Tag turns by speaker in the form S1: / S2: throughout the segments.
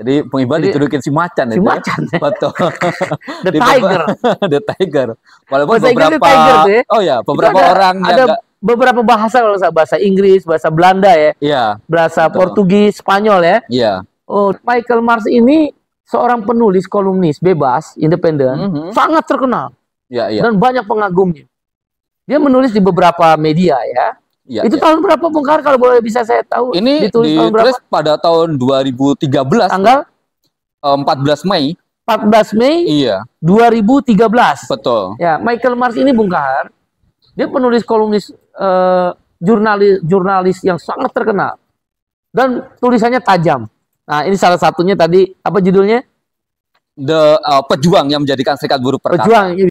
S1: Jadi Bung Iqbal ditudukin si macan.
S2: Si macan.
S1: Betul.
S2: The Tiger.
S1: The Tiger. Walaupun
S2: beberapa
S1: tiger tuh ya? Oh ya, beberapa orang
S2: ada beberapa bahasa, kalau bahasa Inggris, bahasa Belanda ya.
S1: Iya.
S2: Bahasa Portugis, Spanyol ya.
S1: Iya.
S2: Oh, Michael Mars ini seorang penulis kolumnis bebas, independen, sangat terkenal.
S1: Iya, iya.
S2: Dan banyak pengagumnya. Dia menulis di beberapa media ya.
S1: Ya,
S2: itu tahun berapa Bung Kahar kalau boleh bisa saya tahu?
S1: Ini ditulis pada tahun 2013.
S2: Tanggal
S1: 14 Mei.
S2: 14 Mei.
S1: Iya.
S2: 2013.
S1: Betul.
S2: Ya, Michael Mars ini Bung Kahar, dia penulis kolumnis jurnalis yang sangat terkenal dan tulisannya tajam. Nah, ini salah satunya tadi apa judulnya?
S1: Pejuang yang menjadikan Serikat Buruh perkasa.
S2: Pejuang.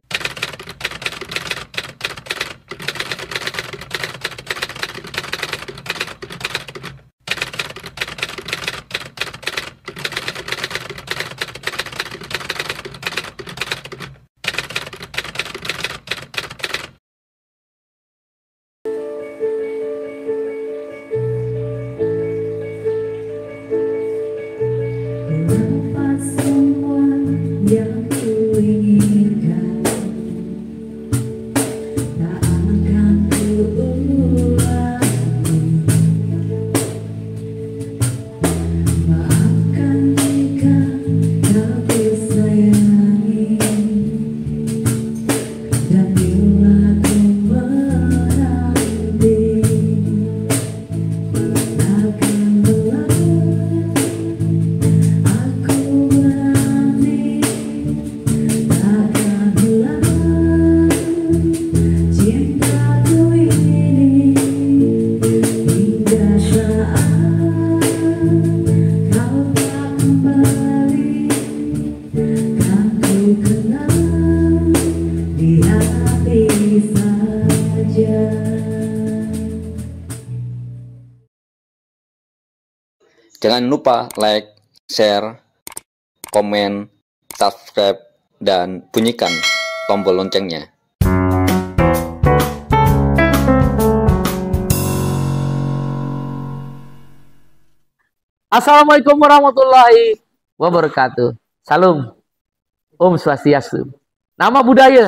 S1: Jangan lupa like, share, komen, subscribe, dan bunyikan tombol loncengnya.
S2: Assalamualaikum warahmatullahi wabarakatuh. Salam. Om Swastiastu. Nama budaya.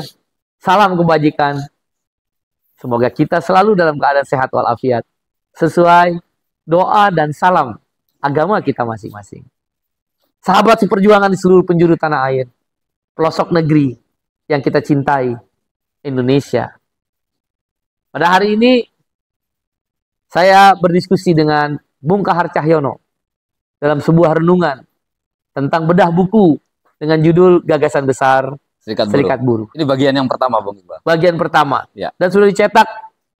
S2: Salam kebajikan. Semoga kita selalu dalam keadaan sehat walafiat. Sesuai doa dan salam agama kita masing-masing. Sahabat seperjuangan di seluruh penjuru tanah air, pelosok negeri yang kita cintai, Indonesia. Pada hari ini, saya berdiskusi dengan Bung Kahar Cahyono dalam sebuah renungan tentang bedah buku dengan judul Gagasan Besar Serikat Buruh.
S1: Ini bagian yang pertama, Bung Iqbal.
S2: Bagian pertama.
S1: Ya.
S2: Dan sudah dicetak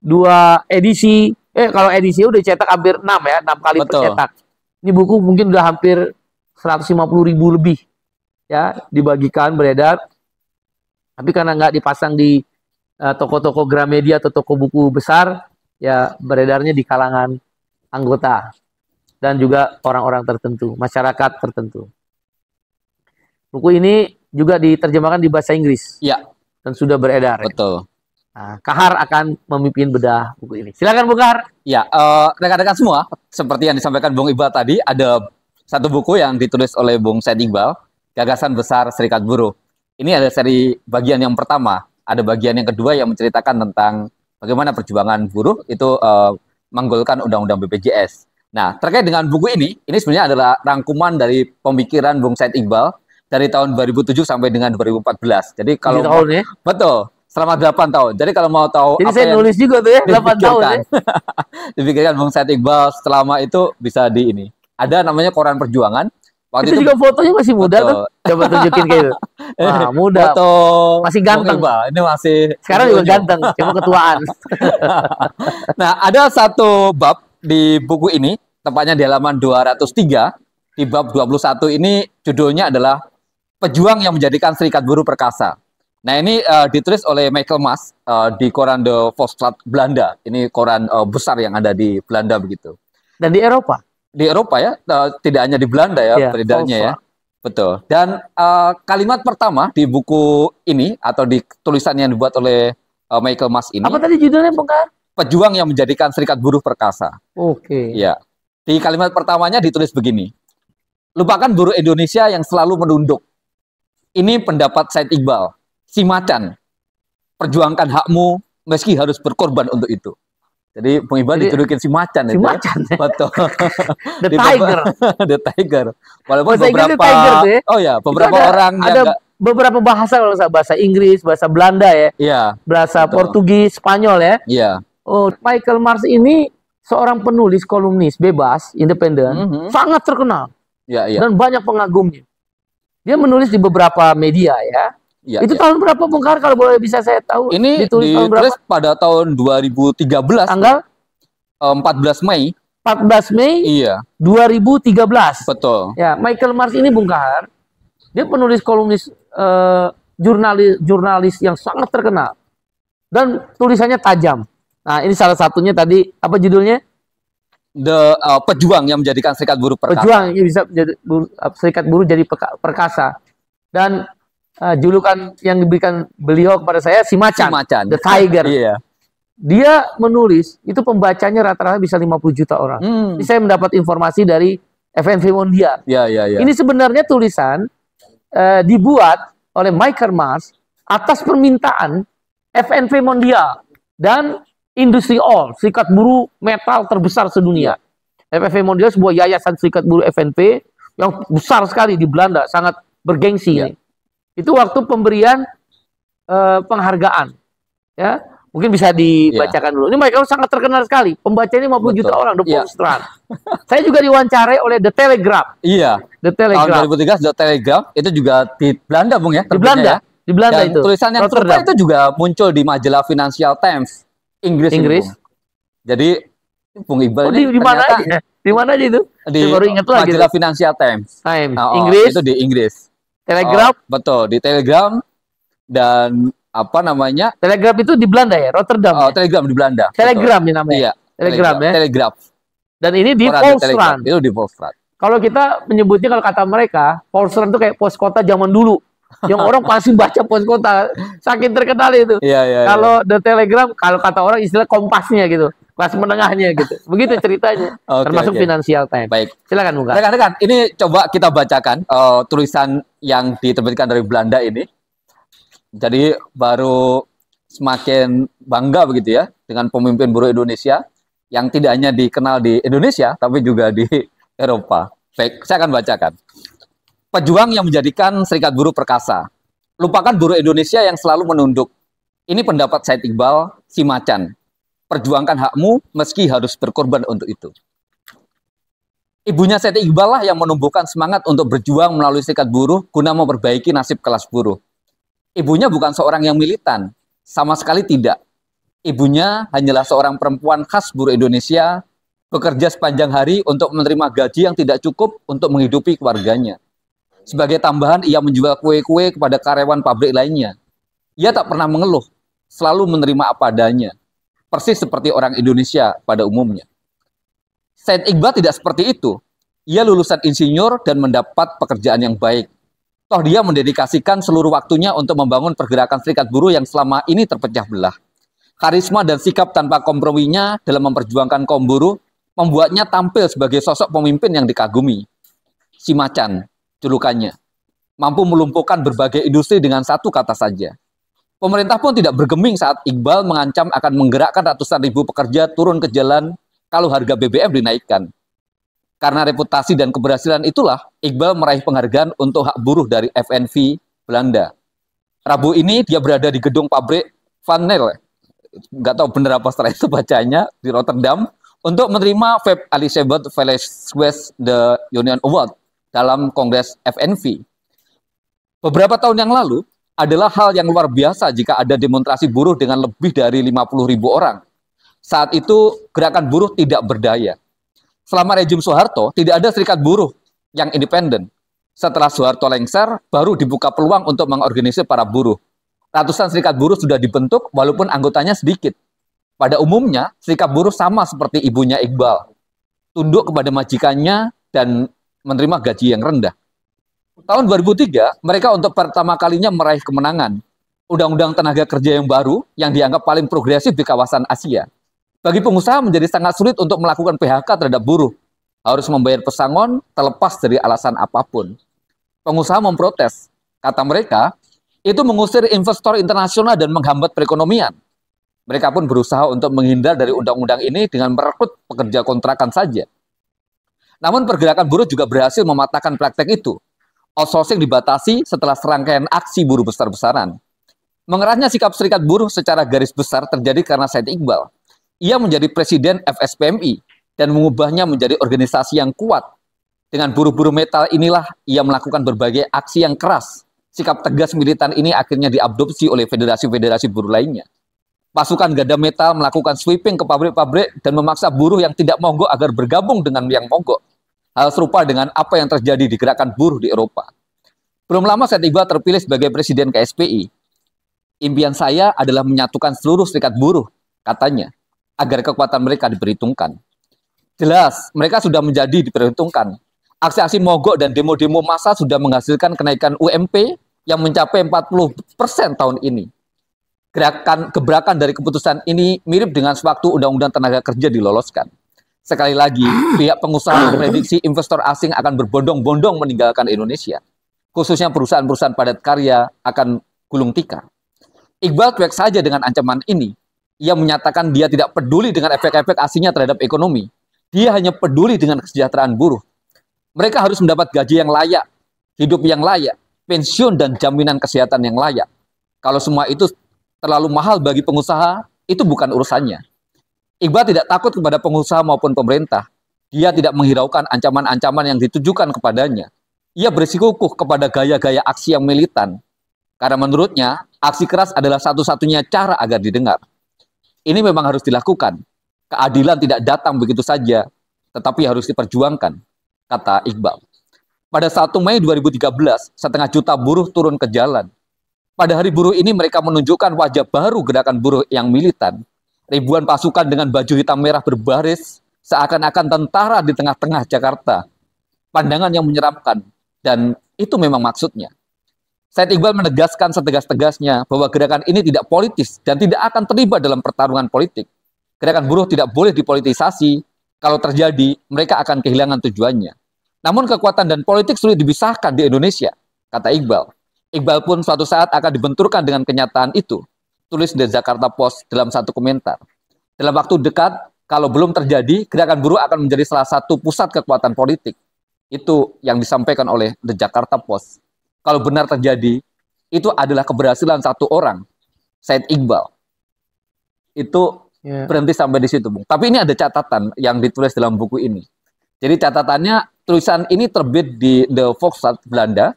S2: 2 edisi. Kalau edisi udah dicetak hampir 6 ya, 6 kali tercetak. Ini buku mungkin udah hampir 150.000 lebih ya dibagikan, beredar. Tapi karena nggak dipasang di toko-toko Gramedia atau toko buku besar, ya beredarnya di kalangan anggota dan juga orang-orang tertentu, masyarakat tertentu. Buku ini juga diterjemahkan di bahasa Inggris.
S1: Ya.
S2: Dan sudah beredar.
S1: Betul.
S2: Nah, Kahar akan memimpin bedah buku ini. Silakan Bung Kahar.
S1: Ya, rekan-rekan semua, seperti yang disampaikan Bung Iqbal tadi, ada satu buku yang ditulis oleh Bung Said Iqbal, Gagasan Besar Serikat Buruh. Ini ada seri bagian yang pertama. Ada bagian yang kedua yang menceritakan tentang bagaimana perjuangan buruh itu menggolkan Undang-Undang BPJS. Nah, terkait dengan buku ini sebenarnya adalah rangkuman dari pemikiran Bung Said Iqbal dari tahun 2007 sampai dengan 2014. Jadi kalau
S2: tahun ya?
S1: Betul. Selama 8 tahun. Jadi kalau mau tahu
S2: jadi apa saya nulis juga tuh ya 8 tahun ya.
S1: Dipikirkan Bung Said Iqbal selama itu bisa di ini. Ada namanya Koran Perjuangan.
S2: Waktu itu juga fotonya masih muda tuh. Coba tunjukin kayak gitu. Wah, muda.
S1: Foto
S2: masih ganteng.
S1: Ini masih
S2: sekarang juga ganteng, cuma ketuaan.
S1: Nah, ada satu bab di buku ini, tepatnya di halaman 203, di bab 21 ini judulnya adalah pejuang yang menjadikan serikat buruh perkasa. Nah, ini ditulis oleh Michael Mas di koran De Volkskrant Belanda. Ini koran besar yang ada di Belanda begitu.
S2: Dan di Eropa?
S1: Di Eropa ya, tidak hanya di Belanda ya, beredarnya ya. Betul. Dan kalimat pertama di buku ini atau di tulisan yang dibuat oleh Michael Mas ini.
S2: Apa tadi judulnya, Bung Kahar?
S1: Pejuang yang menjadikan serikat buruh perkasa.
S2: Oke.
S1: Ya. Di kalimat pertamanya ditulis begini. Lupakan buruh Indonesia yang selalu menunduk. Ini pendapat Said Iqbal. Si macan, perjuangkan hakmu meski harus berkorban untuk itu. Jadi Bung Iqbal dijulukin si macan.
S2: Si macan.
S1: Ya? Betul.
S2: The Tiger.
S1: The Tiger. Walaupun
S2: bahasa
S1: beberapa,
S2: tiger tuh ya?
S1: Oh ya, beberapa orang
S2: ada beberapa bahasa, kalau bahasa Inggris, bahasa Belanda ya.
S1: Iya.
S2: Bahasa Portugis, Spanyol ya.
S1: Iya.
S2: Oh, Michael Mars ini seorang penulis kolumnis bebas, independen, sangat terkenal.
S1: Iya, iya.
S2: Dan banyak pengagumnya. Dia menulis di beberapa media ya.
S1: Ya,
S2: itu tahun berapa, Bung Kahar, kalau boleh bisa saya tahu?
S1: Ini ditulis pada tahun 2013.
S2: Tanggal
S1: 14 Mei.
S2: 14 Mei.
S1: Iya.
S2: 2013.
S1: Betul.
S2: Ya, Michael Mars ini, Bung Kahar, dia penulis kolumnis, jurnalis yang sangat terkenal dan tulisannya tajam. Nah, ini salah satunya tadi, apa judulnya?
S1: Pejuang yang menjadikan serikat buruh perkasa.
S2: Pejuang yang bisa menjadi serikat buruh jadi perkasa. Dan julukan yang diberikan beliau kepada saya, si macan, The Tiger.
S1: Iya.
S2: Dia menulis, itu pembacanya rata-rata bisa 50 juta orang. Ini saya mendapat informasi dari FNV Mondial.
S1: Iya.
S2: Ini sebenarnya tulisan dibuat oleh Michael Mars atas permintaan FNV Mondial dan Industri All, serikat buruh metal terbesar sedunia. FNV Mondial sebuah yayasan serikat buruh FNV yang besar sekali di Belanda, sangat bergengsi. Ini. Itu waktu pemberian penghargaan, ya mungkin bisa dibacakan dulu. Ini Michael sangat terkenal sekali, pembacanya 50 juta orang, The Volkskrant. Saya juga diwawancarai oleh The Telegraph.
S1: Iya.
S2: The Telegraph.
S1: Tahun 2013 The Telegraph itu juga di Belanda, Bung ya.
S2: Di Belanda,
S1: ya?
S2: Di Belanda
S1: dan
S2: itu.
S1: Tulisan yang serupa itu juga muncul di majalah Financial Times Inggris. Jadi Bung Iqbal
S2: ini di mana aja? Di mana aja itu?
S1: Di
S2: baru ingat lagi
S1: majalah Financial Times.
S2: Inggris.
S1: Itu di Inggris.
S2: Telegraph.
S1: Betul, di Telegram dan apa namanya?
S2: Telegraph itu di Belanda ya, Rotterdam.
S1: Oh, Telegram di Belanda.
S2: Telegram ya namanya.
S1: Iya.
S2: Telegram ya.
S1: Telegraph.
S2: Dan ini di Volkskrant.
S1: Itu di Volkskrant.
S2: Kalau kita menyebutnya, kalau kata mereka, Volkskrant itu kayak pos kota zaman dulu. Yang orang pasti baca pos kota, saking terkenal itu.
S1: Iya.
S2: Kalau The Telegram, kalau kata orang istilah kompasnya gitu, kelas menengahnya gitu. Begitu ceritanya. Termasuk Financial Times.
S1: Baik.
S2: Silakan, Bung.
S1: Rekan-rekan, ini coba kita bacakan tulisan yang diterbitkan dari Belanda ini. Jadi baru semakin bangga begitu ya dengan pemimpin buruh Indonesia yang tidak hanya dikenal di Indonesia tapi juga di Eropa. Baik, saya akan bacakan. Pejuang yang menjadikan serikat buruh perkasa. Lupakan buruh Indonesia yang selalu menunduk. Ini pendapat Said Iqbal, si macan. Perjuangkan hakmu meski harus berkorban untuk itu. Ibunya Said Iqbal lah yang menumbuhkan semangat untuk berjuang melalui serikat buruh guna memperbaiki nasib kelas buruh. Ibunya bukan seorang yang militan, sama sekali tidak. Ibunya hanyalah seorang perempuan khas buruh Indonesia, bekerja sepanjang hari untuk menerima gaji yang tidak cukup untuk menghidupi keluarganya. Sebagai tambahan, ia menjual kue-kue kepada karyawan pabrik lainnya. Ia tak pernah mengeluh, selalu menerima apa adanya. Persis seperti orang Indonesia pada umumnya. Said Iqbal tidak seperti itu. Ia lulusan insinyur dan mendapat pekerjaan yang baik. Toh dia mendedikasikan seluruh waktunya untuk membangun pergerakan serikat buruh yang selama ini terpecah belah. Karisma dan sikap tanpa komprominya dalam memperjuangkan kaum buruh membuatnya tampil sebagai sosok pemimpin yang dikagumi. Si macan, julukannya, mampu melumpuhkan berbagai industri dengan satu kata saja. Pemerintah pun tidak bergeming saat Iqbal mengancam akan menggerakkan ratusan ribu pekerja turun ke jalan kalau harga BBM dinaikkan. Karena reputasi dan keberhasilan itulah, Iqbal meraih penghargaan untuk hak buruh dari FNV Belanda. Rabu ini dia berada di gedung pabrik Van Nel, nggak tahu benar apa setelah itu bacanya, di Rotterdam, untuk menerima Feb Elisabeth Velasquez The Union Award dalam Kongres FNV. Beberapa tahun yang lalu, adalah hal yang luar biasa jika ada demonstrasi buruh dengan lebih dari 50.000 orang. Saat itu, gerakan buruh tidak berdaya. Selama rejim Soeharto, tidak ada serikat buruh yang independen. Setelah Soeharto lengser, baru dibuka peluang untuk mengorganisir para buruh. Ratusan serikat buruh sudah dibentuk walaupun anggotanya sedikit. Pada umumnya, serikat buruh sama seperti ibunya Iqbal, tunduk kepada majikannya dan menerima gaji yang rendah. Tahun 2003, mereka untuk pertama kalinya meraih kemenangan. Undang-undang tenaga kerja yang baru yang dianggap paling progresif di kawasan Asia. Bagi pengusaha menjadi sangat sulit untuk melakukan PHK terhadap buruh. Harus membayar pesangon terlepas dari alasan apapun. Pengusaha memprotes. Kata mereka, itu mengusir investor internasional dan menghambat perekonomian. Mereka pun berusaha untuk menghindar dari undang-undang ini dengan merekrut pekerja kontrakan saja. Namun pergerakan buruh juga berhasil mematahkan praktek itu. Outsourcing dibatasi setelah serangkaian aksi buruh besar-besaran. Mengerasnya sikap serikat buruh secara garis besar terjadi karena Said Iqbal. Ia menjadi presiden FSPMI dan mengubahnya menjadi organisasi yang kuat. Dengan buruh-buruh metal inilah ia melakukan berbagai aksi yang keras. Sikap tegas militan ini akhirnya diadopsi oleh federasi-federasi buruh lainnya. Pasukan Gada Metal melakukan sweeping ke pabrik-pabrik dan memaksa buruh yang tidak mogok agar bergabung dengan yang mogok. Hal serupa dengan apa yang terjadi di gerakan buruh di Eropa. Belum lama Said Iqbal terpilih sebagai presiden KSPI. Impian saya adalah menyatukan seluruh serikat buruh, katanya, agar kekuatan mereka diperhitungkan. Jelas, mereka sudah menjadi diperhitungkan. Aksi-aksi mogok dan demo-demo massa sudah menghasilkan kenaikan UMP yang mencapai 40% tahun ini. Gebrakan dari keputusan ini mirip dengan sewaktu Undang-Undang Tenaga Kerja diloloskan. Sekali lagi, pihak pengusaha memprediksi investor asing akan berbondong-bondong meninggalkan Indonesia. Khususnya perusahaan-perusahaan padat karya akan gulung tikar. Iqbal cuek saja dengan ancaman ini. Ia menyatakan dia tidak peduli dengan efek-efek aslinya terhadap ekonomi. Dia hanya peduli dengan kesejahteraan buruh. Mereka harus mendapat gaji yang layak, hidup yang layak, pensiun dan jaminan kesehatan yang layak. Kalau semua itu terlalu mahal bagi pengusaha, itu bukan urusannya. Iqbal tidak takut kepada pengusaha maupun pemerintah. Dia tidak menghiraukan ancaman-ancaman yang ditujukan kepadanya. Ia bersikukuh kepada gaya-gaya aksi yang militan. Karena menurutnya, aksi keras adalah satu-satunya cara agar didengar. Ini memang harus dilakukan. Keadilan tidak datang begitu saja, tetapi harus diperjuangkan, kata Iqbal. Pada 1 Mei 2013, 1,5 juta buruh turun ke jalan. Pada hari buruh ini mereka menunjukkan wajah baru gerakan buruh yang militan. Ribuan pasukan dengan baju hitam merah berbaris, seakan-akan tentara di tengah-tengah Jakarta. Pandangan yang menyeramkan, dan itu memang maksudnya. Said Iqbal menegaskan setegas-tegasnya bahwa gerakan ini tidak politis dan tidak akan terlibat dalam pertarungan politik. Gerakan buruh tidak boleh dipolitisasi. Kalau terjadi, mereka akan kehilangan tujuannya. Namun kekuatan dan politik sulit dipisahkan di Indonesia, kata Iqbal. Iqbal pun suatu saat akan dibenturkan dengan kenyataan itu, tulis di Jakarta Post dalam satu komentar. Dalam waktu dekat, kalau belum terjadi, gerakan buruh akan menjadi salah satu pusat kekuatan politik. Itu yang disampaikan oleh The Jakarta Post. Kalau benar terjadi, itu adalah keberhasilan satu orang, Said Iqbal. Itu berhenti sampai di situ, Bung. Tapi ini ada catatan yang ditulis dalam buku ini. Jadi catatannya, tulisan ini terbit di The Volkskrant Belanda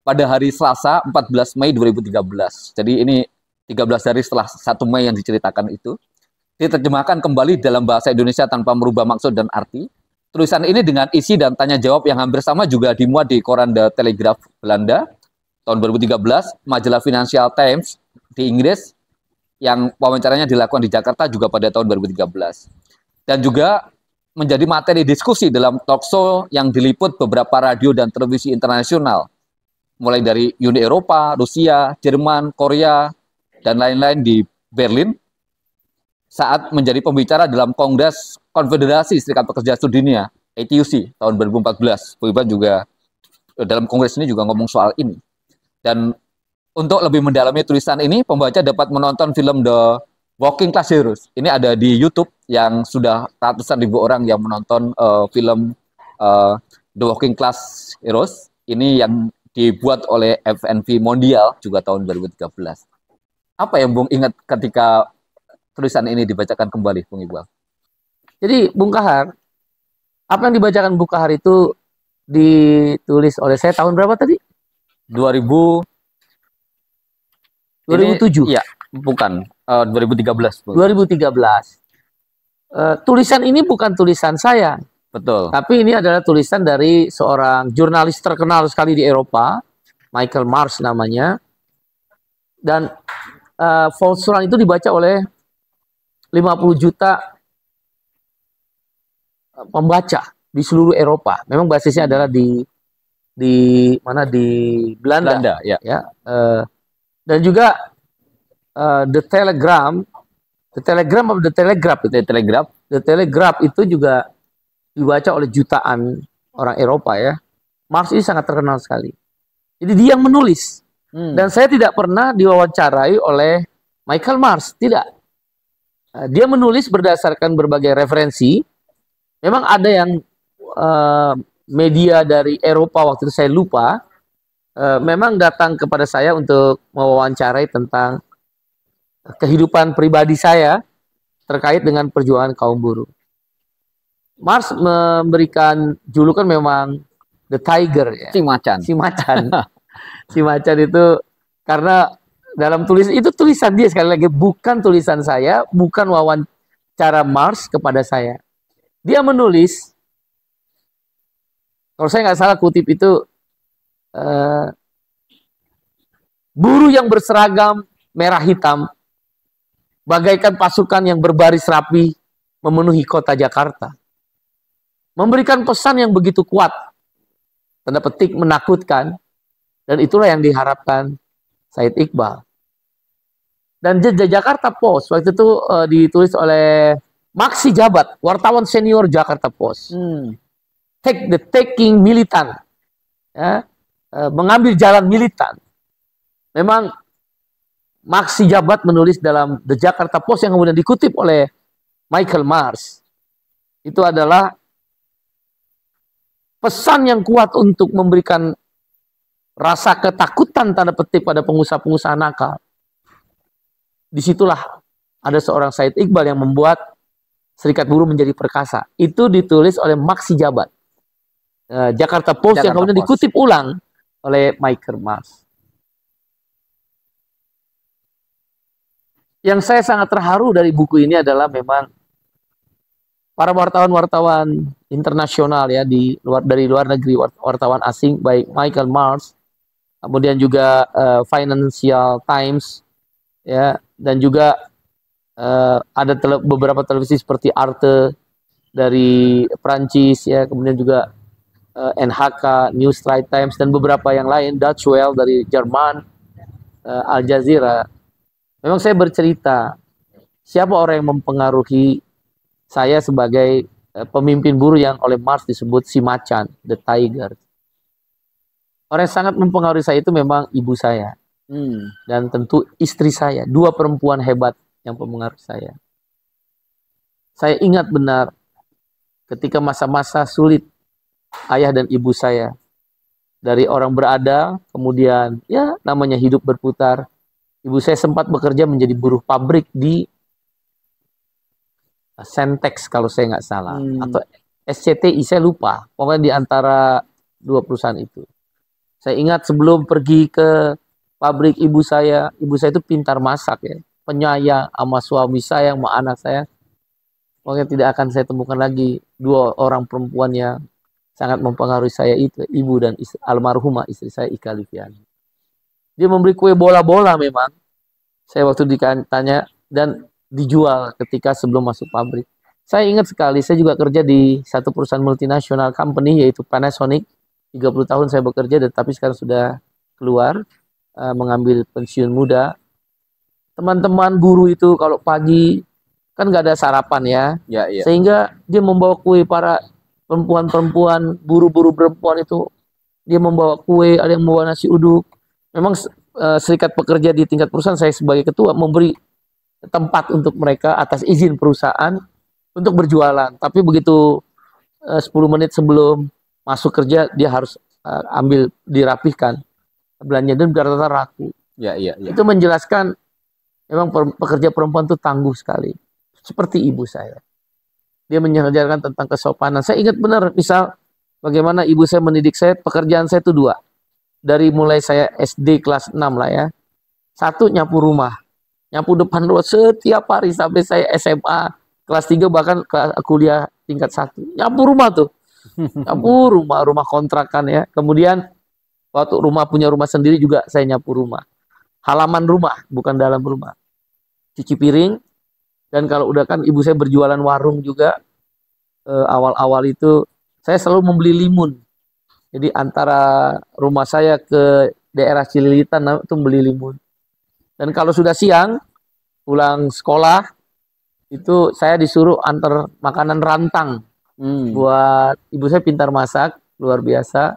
S1: pada hari Selasa 14 Mei 2013. Jadi ini 13 hari setelah 1 Mei yang diceritakan itu. Diterjemahkan kembali dalam bahasa Indonesia tanpa merubah maksud dan arti. Tulisan ini dengan isi dan tanya jawab yang hampir sama juga dimuat di koran The Telegraph Belanda tahun 2013, majalah Financial Times di Inggris yang wawancaranya dilakukan di Jakarta juga pada tahun 2013. Dan juga menjadi materi diskusi dalam talk show yang diliput beberapa radio dan televisi internasional. Mulai dari Uni Eropa, Rusia, Jerman, Korea, dan lain-lain di Berlin. Saat menjadi pembicara dalam Kongres Konfederasi Serikat Pekerja Sedunia, ATUC, tahun 2014. Iqbal juga dalam kongres ini juga ngomong soal ini. Dan untuk lebih mendalami tulisan ini, pembaca dapat menonton film The Working Class Heroes. Ini ada di YouTube yang sudah ratusan ribu orang yang menonton film The Working Class Heroes. Ini yang dibuat oleh FNV Mondial juga tahun 2013. Apa yang Bung ingat ketika tulisan ini dibacakan kembali, Bung Iqbal?
S2: Jadi, Bung Kahar, apa yang dibacakan Bung Kahar itu ditulis oleh saya tahun berapa tadi?
S1: 2007. Iya, bukan. 2013.
S2: 2013. Tulisan ini bukan tulisan saya.
S1: Betul.
S2: Tapi ini adalah tulisan dari seorang jurnalis terkenal sekali di Eropa, Michael Mars namanya. Dan Volkswagen itu dibaca oleh 50 juta pembaca di seluruh Eropa. Memang basisnya adalah di mana, di Belanda
S1: ya.
S2: Dan juga The Telegram atau The Telegraph itu. The Telegraph itu juga dibaca oleh jutaan orang Eropa ya. Mars ini sangat terkenal sekali. Jadi dia yang menulis. Dan saya tidak pernah diwawancarai oleh Michael Mars, tidak. Dia menulis berdasarkan berbagai referensi. Memang ada yang media dari Eropa, waktu itu saya lupa, memang datang kepada saya untuk mewawancarai tentang kehidupan pribadi saya terkait dengan perjuangan kaum buruh. Mars memberikan julukan memang The Tiger ya.
S1: Si macan.
S2: Si macan itu karena dalam itu tulisan dia, sekali lagi bukan tulisan saya, bukan wawancara Mars kepada saya. Dia menulis, kalau saya nggak salah kutip itu, buruh yang berseragam merah hitam bagaikan pasukan yang berbaris rapi memenuhi kota Jakarta. Memberikan pesan yang begitu kuat, tanda petik menakutkan, dan itulah yang diharapkan Said Iqbal. Dan Jakarta Post waktu itu ditulis oleh Maksi Jabat, wartawan senior Jakarta Post. Taking militan, ya, mengambil jalan militan. Memang Maksi Jabat menulis dalam The Jakarta Post yang kemudian dikutip oleh Michael Mars. Itu adalah pesan yang kuat untuk memberikan rasa ketakutan tanda petik pada pengusaha-pengusaha nakal. Disitulah ada seorang Said Iqbal yang membuat Serikat Buruh menjadi perkasa. Itu ditulis oleh Maksi Jabat. Jakarta Post yang kemudian dikutip ulang oleh Michael Mars. Yang saya sangat terharu dari buku ini adalah memang para wartawan-wartawan internasional ya dari luar negeri, wartawan asing, baik Michael Mars, kemudian juga Financial Times, ya, dan juga ada beberapa televisi seperti Arte dari Prancis, ya, kemudian juga NHK, News Straight Times, dan beberapa yang lain, Dutch Welle dari Jerman, Al Jazeera. Memang saya bercerita siapa orang yang mempengaruhi saya sebagai pemimpin buruh yang oleh Mars disebut si macan, The Tiger. Orang yang sangat mempengaruhi saya itu memang ibu saya. Dan tentu istri saya. Dua perempuan hebat yang mempengaruhi saya. Saya ingat benar ketika masa-masa sulit ayah dan ibu saya. Dari orang berada, kemudian ya namanya hidup berputar. Ibu saya sempat bekerja menjadi buruh pabrik di Sentex kalau saya nggak salah, atau SCTI, saya lupa. Pokoknya di antara dua perusahaan itu. Saya ingat sebelum pergi ke pabrik ibu saya itu pintar masak ya, penyayang sama suami saya, sama anak saya. Pokoknya tidak akan saya temukan lagi dua orang perempuan yang sangat mempengaruhi saya itu, ibu dan almarhumah istri saya, Ika Liviani. Dia memberi kue bola-bola memang. Saya waktu ditanya dan dijual ketika sebelum masuk pabrik. Saya ingat sekali, saya juga kerja di satu perusahaan multinasional company yaitu Panasonic. 30 tahun saya bekerja, tapi sekarang sudah keluar mengambil pensiun muda. Teman-teman buruh itu kalau pagi kan nggak ada sarapan ya. Sehingga dia membawa kue, para perempuan-perempuan, buruh-buruh perempuan itu dia membawa kue, ada yang membawa nasi uduk. Memang serikat pekerja di tingkat perusahaan, saya sebagai ketua memberi tempat untuk mereka atas izin perusahaan untuk berjualan. Tapi begitu 10 menit sebelum masuk kerja dia harus ambil, dirapihkan belanja, dan rata-rata raku. Itu menjelaskan memang pekerja perempuan itu tangguh sekali. Seperti ibu saya. Dia mengajarkan tentang kesopanan. Saya ingat benar, misal bagaimana ibu saya mendidik saya, pekerjaan saya itu dua. Dari mulai saya SD kelas 6 lah ya. Satu, nyapu rumah. Nyapu depan luar setiap hari sampai saya SMA kelas 3, bahkan kuliah tingkat 1. Nyapu rumah tuh. Nyapu rumah kontrakan ya. Kemudian waktu punya rumah sendiri juga saya nyapu rumah. Halaman rumah, bukan dalam rumah. Cuci piring. Dan kalau udah kan ibu saya berjualan warung juga. Awal-awal itu saya selalu membeli limun. Jadi antara rumah saya ke daerah Cililitan itu beli limun. Dan kalau sudah siang, pulang sekolah, itu saya disuruh antar makanan rantang. Buat ibu saya pintar masak, luar biasa.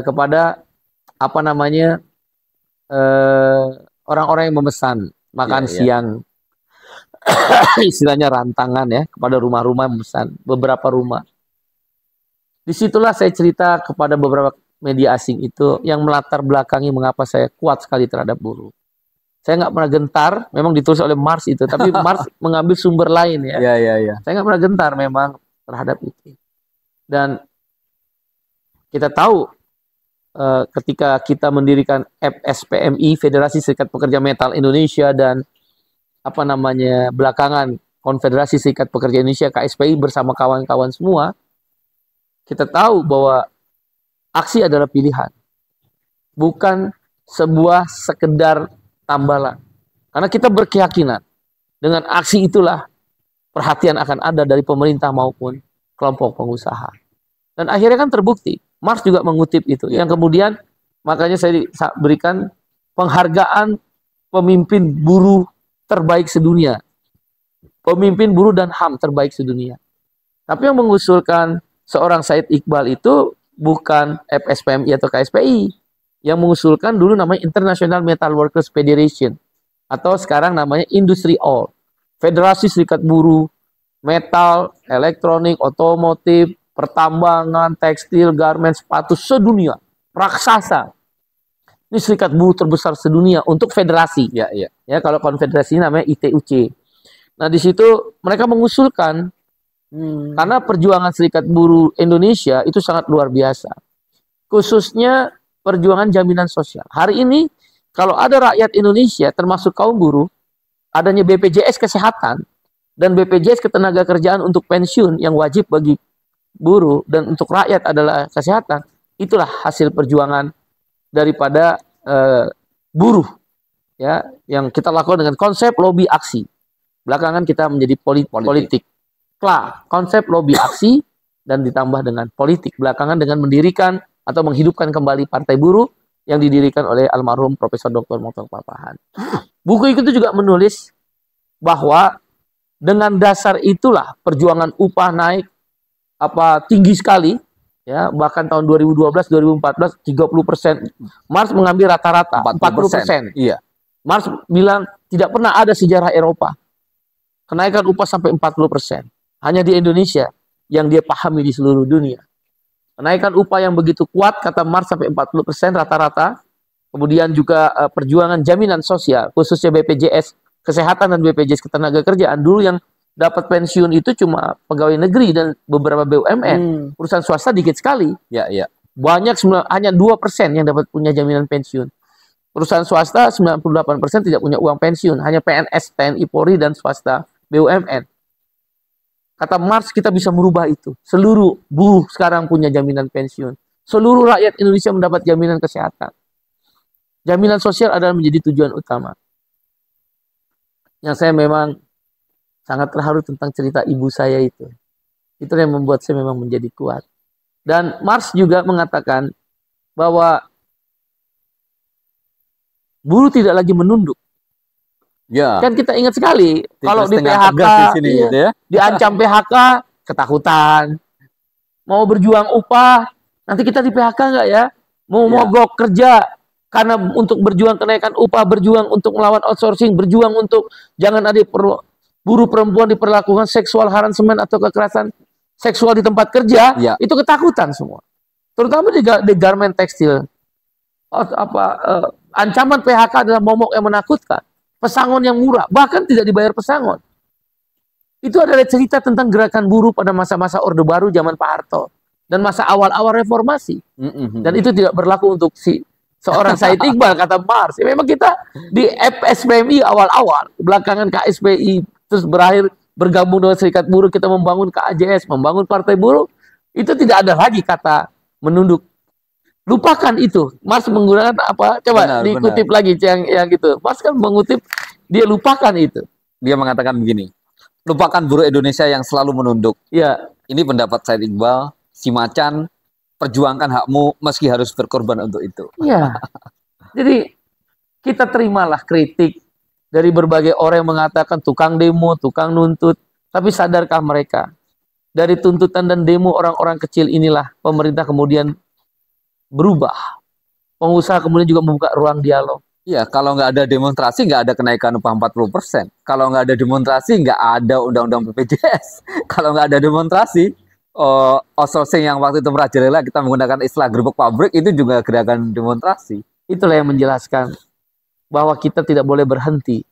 S2: Kepada apa namanya orang-orang yang memesan makan siang. Istilahnya rantangan ya, kepada rumah-rumah memesan, beberapa rumah. Disitulah saya cerita kepada beberapa media asing itu yang melatar belakangi mengapa saya kuat sekali terhadap buruh. Saya nggak pernah gentar, memang ditulis oleh Mars itu, tapi Mars mengambil sumber lain ya. Saya nggak pernah gentar memang terhadap itu. Dan kita tahu ketika kita mendirikan FSPMI, Federasi Serikat Pekerja Metal Indonesia, dan apa namanya belakangan Konfederasi Serikat Pekerja Indonesia KSPI bersama kawan-kawan semua, kita tahu bahwa aksi adalah pilihan, bukan sebuah sekedar tambalan. Karena kita berkeyakinan dengan aksi itulah perhatian akan ada dari pemerintah maupun kelompok pengusaha. Dan akhirnya kan terbukti. Mars juga mengutip itu. Yang kemudian makanya saya berikan penghargaan pemimpin buruh terbaik sedunia. Pemimpin buruh dan HAM terbaik sedunia. Tapi yang mengusulkan seorang Said Iqbal itu bukan FSPMI atau KSPI. Yang mengusulkan dulu namanya International Metal Workers Federation. Atau sekarang namanya Industry All. Federasi Serikat Buruh, metal, elektronik, otomotif, pertambangan, tekstil, garmen, sepatu sedunia. Raksasa. Ini serikat buruh terbesar sedunia untuk federasi. Ya, kalau konfederasi namanya ITUC. Nah, di situ mereka mengusulkan karena perjuangan serikat buruh Indonesia itu sangat luar biasa. Khususnya perjuangan jaminan sosial. Hari ini kalau ada rakyat Indonesia termasuk kaum buruh, adanya BPJS Kesehatan dan BPJS Ketenagakerjaan untuk pensiun yang wajib bagi buruh dan untuk rakyat adalah kesehatan, itulah hasil perjuangan daripada buruh ya, yang kita lakukan dengan konsep lobby aksi. Belakangan kita menjadi politik. Konsep lobby aksi dan ditambah dengan politik. Belakangan dengan mendirikan atau menghidupkan kembali Partai Buruh yang didirikan oleh almarhum Profesor Dr. Montong Papahan. Buku itu juga menulis bahwa dengan dasar itulah perjuangan upah naik tinggi sekali. Ya, bahkan tahun 2012, 2014 30%. Mars mengambil rata-rata 40%. Iya. Mars bilang tidak pernah ada sejarah Eropa kenaikan upah sampai 40%. Hanya di Indonesia yang dia pahami di seluruh dunia. Kenaikan upah yang begitu kuat, kata Mars, sampai 40% rata-rata. Kemudian juga perjuangan jaminan sosial, khususnya BPJS Kesehatan dan BPJS Ketenagakerjaan. Dulu yang dapat pensiun itu cuma pegawai negeri dan beberapa BUMN. Perusahaan swasta dikit sekali. Banyak, hanya 2% yang dapat punya jaminan pensiun. Perusahaan swasta 98% tidak punya uang pensiun. Hanya PNS, TNI, Polri, dan swasta BUMN. Kata Mars, kita bisa merubah itu. Seluruh buruh sekarang punya jaminan pensiun. Seluruh rakyat Indonesia mendapat jaminan kesehatan. Jaminan sosial adalah menjadi tujuan utama. Yang saya memang sangat terharu tentang cerita ibu saya itu. Itu yang membuat saya memang menjadi kuat. Dan Mars juga mengatakan bahwa buruh tidak lagi menunduk. Ya. Kan kita ingat sekali kalau di PHK, gitu ya. Diancam PHK, ketakutan. Mau berjuang upah, nanti kita di PHK nggak ya? Mau mogok kerja karena untuk berjuang kenaikan upah, berjuang untuk melawan outsourcing, berjuang untuk jangan ada buruh perempuan diperlakukan seksual harassment atau kekerasan seksual di tempat kerja, itu ketakutan semua. Terutama di garmen tekstil. Ancaman PHK adalah momok yang menakutkan. Pesangon yang murah, bahkan tidak dibayar pesangon. Itu adalah cerita tentang gerakan buruh pada masa-masa Orde Baru zaman Pak Harto dan masa awal-awal reformasi. Dan itu tidak berlaku untuk seorang Said Iqbal, kata Mars. Memang kita di FSPMI awal-awal, belakangan KSPI terus berakhir bergabung dengan serikat buruh, kita membangun KAJS, membangun partai buruh, itu tidak ada lagi kata menunduk. Lupakan itu. Mars menggunakan apa? Coba dikutip lagi yang gitu. Mars kan mengutip, dia lupakan itu.
S1: Dia mengatakan begini, lupakan buruh Indonesia yang selalu menunduk.
S2: Ya.
S1: Ini pendapat Said Iqbal, si macan, perjuangkan hakmu meski harus berkorban untuk itu.
S2: Iya. Jadi kita terimalah kritik dari berbagai orang yang mengatakan tukang demo, tukang nuntut. Tapi sadarkah mereka? Dari tuntutan dan demo orang-orang kecil inilah pemerintah kemudian berubah. Pengusaha kemudian juga membuka ruang dialog.
S1: Iya, kalau nggak ada demonstrasi, nggak ada kenaikan upah 40%. Kalau nggak ada demonstrasi, nggak ada undang-undang BPJS. Kalau nggak ada demonstrasi, outsourcing yang waktu itu merajalela, kita menggunakan istilah gerbek pabrik, itu juga gerakan demonstrasi.
S2: Itulah yang menjelaskan bahwa kita tidak boleh berhenti.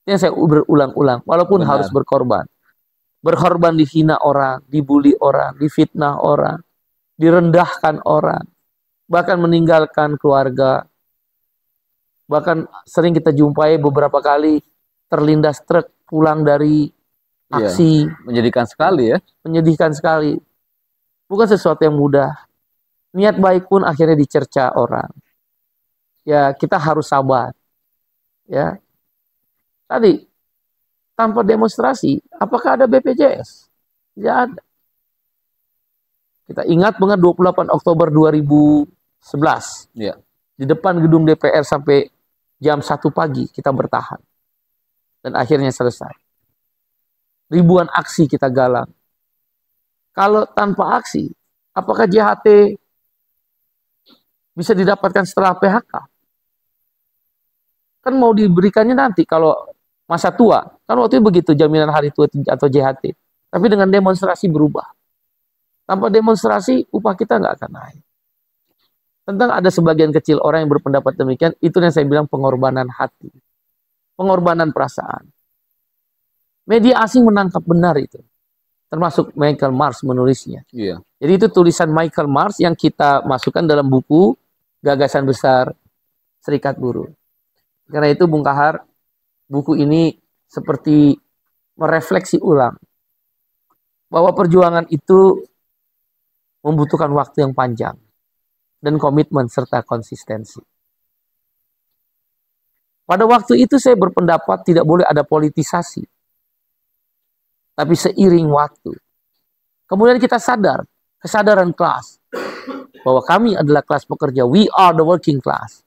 S2: Yang saya berulang-ulang, walaupun harus berkorban. Berkorban dihina orang, dibully orang, difitnah orang, direndahkan orang, bahkan meninggalkan keluarga. Bahkan sering kita jumpai beberapa kali terlindas truk pulang dari aksi.
S1: Iya, menyedihkan sekali ya.
S2: Menyedihkan sekali. Bukan sesuatu yang mudah. Niat baik pun akhirnya dicerca orang. Ya, kita harus sabar. Ya. Tadi, tanpa demonstrasi, apakah ada BPJS? Tidak ada. Kita ingat banget 28 Oktober 2011.
S1: Ya.
S2: Di depan gedung DPR sampai jam 1 pagi kita bertahan. Dan akhirnya selesai. Ribuan aksi kita galang. Kalau tanpa aksi, apakah JHT bisa didapatkan setelah PHK? Kan mau diberikannya nanti kalau masa tua. Kan waktu itu begitu jaminan hari tua atau JHT. Tapi dengan demonstrasi berubah. Tanpa demonstrasi, upah kita nggak akan naik. Tentang ada sebagian kecil orang yang berpendapat demikian, itu yang saya bilang pengorbanan hati. Pengorbanan perasaan. Media asing menangkap benar itu. Termasuk Michael Mars menulisnya.
S1: Iya.
S2: Jadi itu tulisan Michael Mars yang kita masukkan dalam buku Gagasan Besar Serikat Buruh. Karena itu Bung Kahar, buku ini seperti merefleksi ulang. Bahwa perjuangan itu membutuhkan waktu yang panjang. Dan komitmen serta konsistensi. Pada waktu itu saya berpendapat tidak boleh ada politisasi. Tapi seiring waktu. Kemudian kita sadar, kesadaran kelas. Bahwa kami adalah kelas pekerja, we are the working class.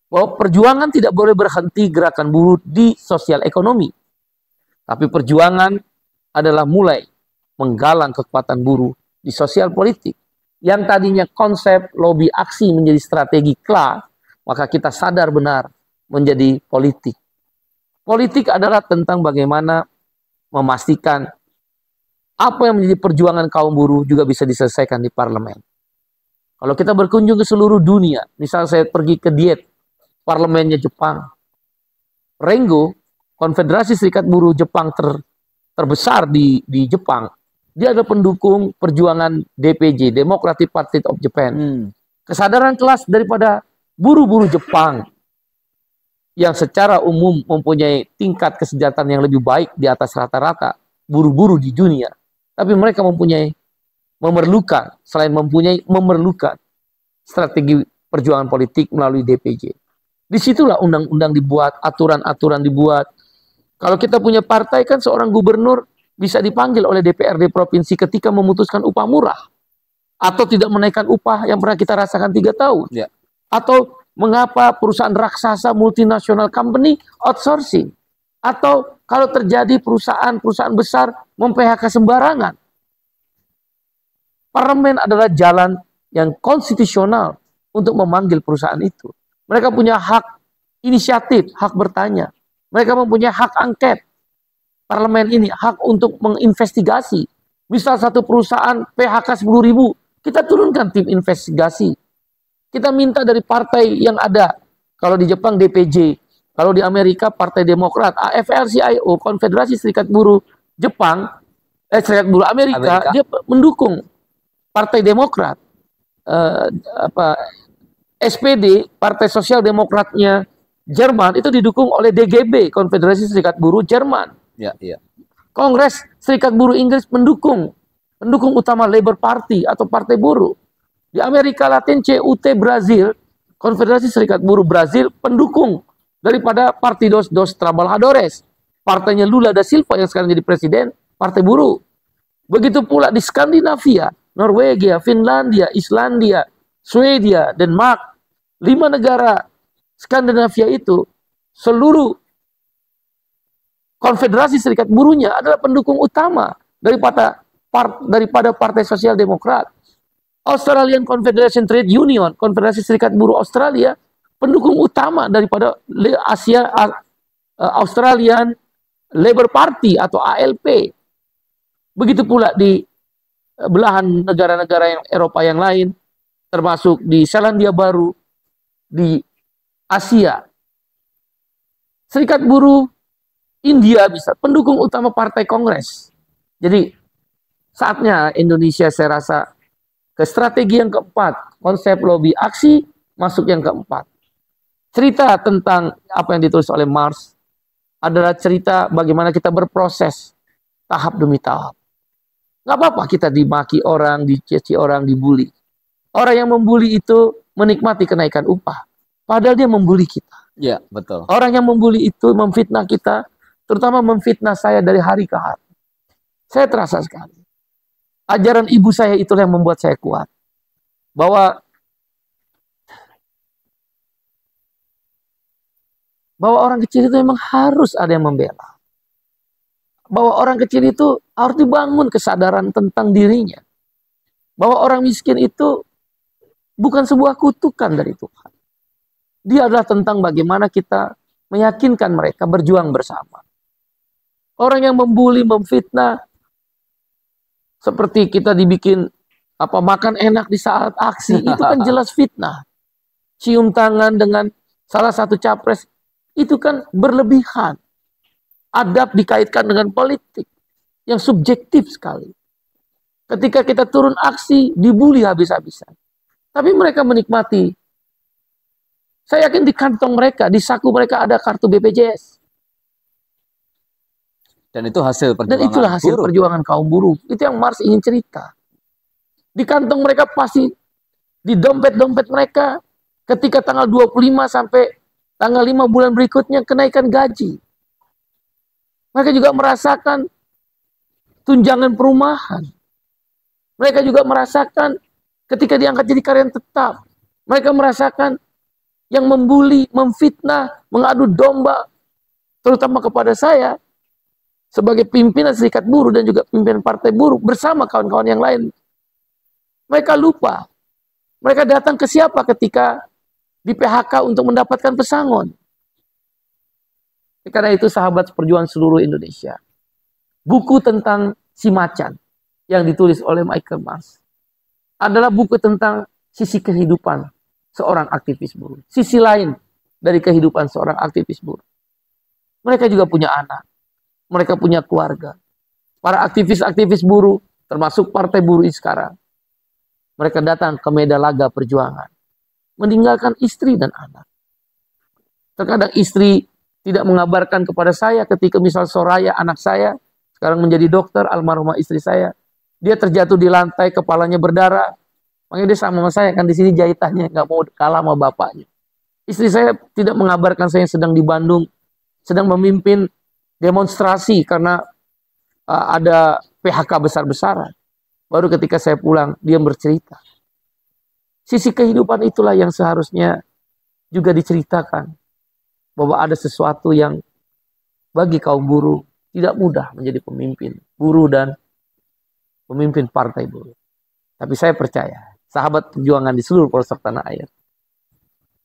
S2: Bahwa perjuangan tidak boleh berhenti gerakan buruh di sosial ekonomi. Tapi perjuangan adalah mulai menggalang kekuatan buruh di sosial politik. Yang tadinya konsep lobby aksi menjadi strategi kelas, maka kita sadar benar menjadi politik. Politik adalah tentang bagaimana memastikan apa yang menjadi perjuangan kaum buruh juga bisa diselesaikan di parlemen. Kalau kita berkunjung ke seluruh dunia, misal saya pergi ke Diet, parlemennya Jepang, Rengo, Konfederasi Serikat Buruh Jepang terbesar di Jepang, dia adalah pendukung perjuangan DPJ, Democratic Party of Japan. Kesadaran kelas daripada buruh-buruh Jepang yang secara umum mempunyai tingkat kesejahteraan yang lebih baik di atas rata-rata buruh-buruh di dunia. Tapi mereka memerlukan strategi perjuangan politik melalui DPJ. Disitulah undang-undang dibuat, aturan-aturan dibuat. Kalau kita punya partai kan seorang gubernur bisa dipanggil oleh DPRD provinsi ketika memutuskan upah murah. Atau tidak menaikkan upah yang pernah kita rasakan 3 tahun.
S1: Ya.
S2: Atau mengapa perusahaan raksasa multinasional company outsourcing. Atau kalau terjadi perusahaan-perusahaan besar mem-PHK sembarangan. Parlemen adalah jalan yang konstitusional untuk memanggil perusahaan itu. Mereka punya hak inisiatif, hak bertanya. Mereka mempunyai hak angket. Parlemen ini hak untuk menginvestigasi. Misal satu perusahaan PHK 10.000, kita turunkan tim investigasi. Kita minta dari partai yang ada. Kalau di Jepang DPJ, kalau di Amerika Partai Demokrat, AFL-CIO, Konfederasi Serikat Buruh Jepang, Serikat Buruh Amerika, dia mendukung Partai Demokrat. SPD, Partai Sosial Demokratnya Jerman, itu didukung oleh DGB, Konfederasi Serikat Buruh Jerman.
S1: Ya, ya.
S2: Kongres Serikat Buruh Inggris pendukung utama Labour Party atau Partai Buruh. Di Amerika Latin CUT Brazil, Konfederasi Serikat Buruh Brazil pendukung daripada Partidos dos Trabalhadores. Partainya Lula da Silva yang sekarang jadi presiden, Partai Buruh. Begitu pula di Skandinavia, Norwegia, Finlandia, Islandia, Swedia, Denmark, 5 negara Skandinavia itu, seluruh Konfederasi Serikat Buruhnya adalah pendukung utama daripada Partai Sosial Demokrat. Australian Confederation Trade Union, Konfederasi Serikat Buruh Australia, pendukung utama daripada Australian Labour Party atau ALP. Begitu pula di belahan negara-negara yang Eropa yang lain, termasuk di Selandia Baru, di Asia. Serikat Buruh India bisa pendukung utama Partai Kongres. Jadi saatnya Indonesia saya rasa ke strategi yang keempat, konsep lobby aksi masuk yang keempat. Cerita tentang apa yang ditulis oleh Marx adalah cerita bagaimana kita berproses tahap demi tahap. Nggak apa-apa kita dimaki orang, dicaci orang, dibully. Orang yang membuli itu menikmati kenaikan upah. Padahal dia membuli kita.
S1: Iya, betul.
S2: Orang yang membuli itu memfitnah kita, terutama memfitnah saya dari hari ke hari. Saya terasa sekali. Ajaran ibu saya itulah yang membuat saya kuat. Bahwa orang kecil itu memang harus ada yang membela. Bahwa orang kecil itu harus dibangun kesadaran tentang dirinya. Bahwa orang miskin itu bukan sebuah kutukan dari Tuhan. Dia adalah tentang bagaimana kita meyakinkan mereka berjuang bersama. Orang yang membuli, memfitnah, seperti kita dibikin makan enak di saat aksi, itu kan jelas fitnah. Cium tangan dengan salah satu capres, itu kan berlebihan. Adab dikaitkan dengan politik yang subjektif sekali. Ketika kita turun aksi, dibully habis-habisan. Tapi mereka menikmati. Saya yakin di kantong mereka, di saku mereka ada kartu BPJS.
S1: Dan itu hasil perjuangan.
S2: Dan itulah hasil perjuangan kaum buruh. Itu yang Marx ingin cerita. Di kantong mereka pasti, di dompet-dompet mereka, ketika tanggal 25 sampai tanggal 5 bulan berikutnya kenaikan gaji. Mereka juga merasakan tunjangan perumahan. Mereka juga merasakan ketika diangkat jadi karyawan tetap. Mereka merasakan yang membuli, memfitnah, mengadu domba, terutama kepada saya, sebagai pimpinan serikat buruh dan juga pimpinan partai buruh, bersama kawan-kawan yang lain. Mereka lupa. Mereka datang ke siapa ketika di PHK untuk mendapatkan pesangon. Karena itu sahabat perjuangan seluruh Indonesia. Buku tentang si macan yang ditulis oleh Michael Marx adalah buku tentang sisi kehidupan seorang aktivis buruh. Sisi lain dari kehidupan seorang aktivis buruh. Mereka juga punya anak. Mereka punya keluarga. Para aktivis-aktivis buruh, termasuk partai buruh sekarang. Mereka datang ke medan laga perjuangan. Meninggalkan istri dan anak. Terkadang istri tidak mengabarkan kepada saya ketika misal Soraya, anak saya, sekarang menjadi dokter, almarhumah istri saya. Dia terjatuh di lantai, kepalanya berdarah. Makanya dia sama saya, kan di sini jahitannya, nggak mau kalah sama bapaknya. Istri saya tidak mengabarkan saya sedang di Bandung, sedang memimpin demonstrasi karena ada PHK besar-besaran. Baru ketika saya pulang, dia bercerita. Sisi kehidupan itulah yang seharusnya juga diceritakan. Bahwa ada sesuatu yang bagi kaum buruh tidak mudah menjadi pemimpin buruh dan pemimpin partai buruh. Tapi saya percaya, sahabat perjuangan di seluruh pelosok tanah air,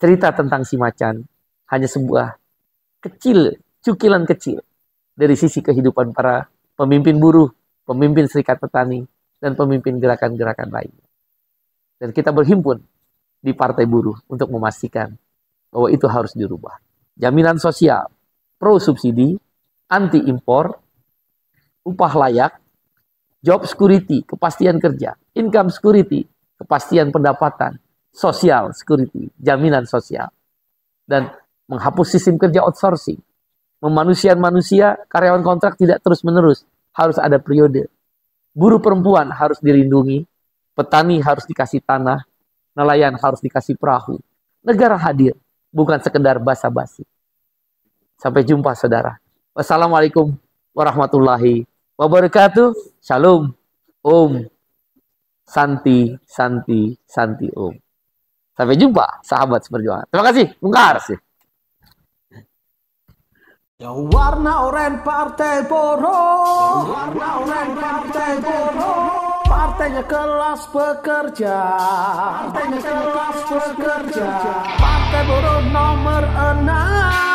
S2: cerita tentang si macan hanya sebuah cukilan kecil dari sisi kehidupan para pemimpin buruh, pemimpin serikat petani, dan pemimpin gerakan-gerakan lainnya. Dan kita berhimpun di partai buruh untuk memastikan bahwa itu harus dirubah. Jaminan sosial, pro subsidi, anti impor, upah layak, job security, kepastian kerja, income security, kepastian pendapatan, social security, jaminan sosial, dan menghapus sistem kerja outsourcing, memanusiakan manusia, karyawan kontrak tidak terus-menerus, harus ada periode. Buruh perempuan harus dilindungi, petani harus dikasih tanah, nelayan harus dikasih perahu. Negara hadir, bukan sekedar basa-basi. Sampai jumpa saudara. Wassalamualaikum warahmatullahi wabarakatuh. Shalom. Om. Santi, Santi, Santi Om. Sampai jumpa sahabat seperjuangan. Terima kasih, Bung Kar.
S3: Ya warna oranye partai buruh, warna oranye partai buruh, partainya kelas pekerja, partainya kelas pekerja, partai buruh nomor 6.